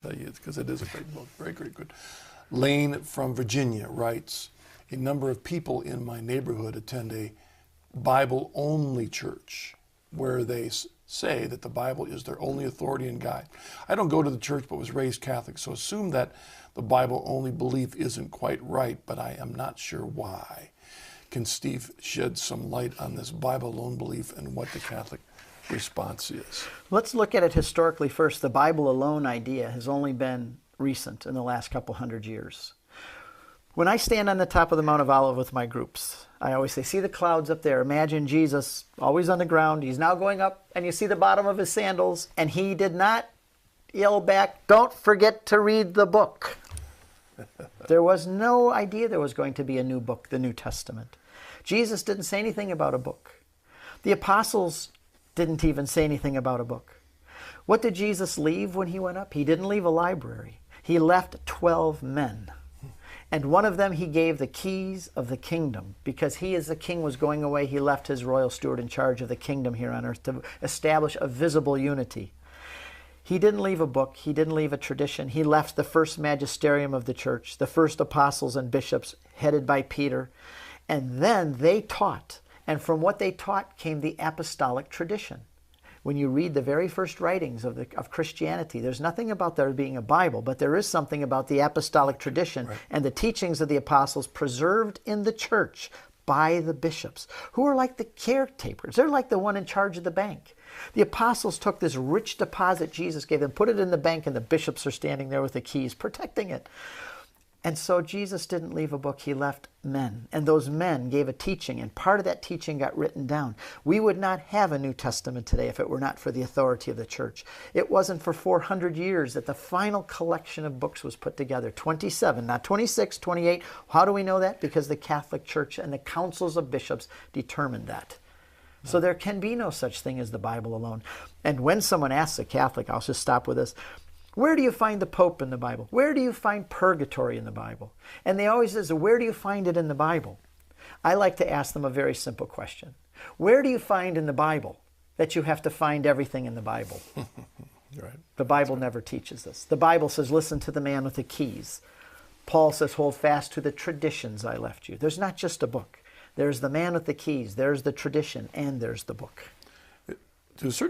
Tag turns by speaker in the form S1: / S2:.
S1: because it is a great book, very, very good. Lane from Virginia writes, a number of people in my neighborhood attend a Bible-only church where they say that the Bible is their only authority and guide. I don't go to the church but was raised Catholic, so assume that the Bible-only belief isn't quite right, but I am not sure why. Can Steve shed some light on this Bible-alone belief and what the Catholic response is?
S2: Let's look at it historically first. The Bible alone idea has only been recent in the last couple hundred years. When I stand on the top of the Mount of Olives with my groups, I always say, see the clouds up there. Imagine Jesus always on the ground. He's now going up, and you see the bottom of his sandals, and he did not yell back, don't forget to read the book. There was no idea there was going to be a new book, the New Testament. Jesus didn't say anything about a book. The apostles didn't even say anything about a book. What did Jesus leave when he went up? He didn't leave a library. He left 12 men. And one of them he gave the keys of the kingdom. Because he as the king was going away, he left his royal steward in charge of the kingdom here on earth to establish a visible unity. He didn't leave a book. He didn't leave a tradition. He left the first magisterium of the church, the first apostles and bishops headed by Peter. And then they taught. And from what they taught came the apostolic tradition. When you read the very first writings of Christianity, there's nothing about there being a Bible, but there is something about the apostolic tradition and the teachings of the apostles preserved in the church by the bishops, who are like the caretakers. They're like the one in charge of the bank. The apostles took this rich deposit Jesus gave them, put it in the bank, and the bishops are standing there with the keys protecting it. And so Jesus didn't leave a book, he left men. And those men gave a teaching, and part of that teaching got written down. We would not have a New Testament today if it were not for the authority of the church. It wasn't for 400 years that the final collection of books was put together. 27, not 26, 28. How do we know that? Because the Catholic Church and the councils of bishops determined that. So there can be no such thing as the Bible alone. And when someone asks a Catholic, I'll just stop with this, where do you find the Pope in the Bible? Where do you find purgatory in the Bible? And they always say, where do you find it in the Bible? I like to ask them a very simple question. Where do you find in the Bible that you have to find everything in the Bible?
S1: Right.
S2: The Bible never teaches this. The Bible says, listen to the man with the keys. Paul says, hold fast to the traditions I left you. There's not just a book. There's the man with the keys, there's the tradition, and there's the book.
S1: To a certain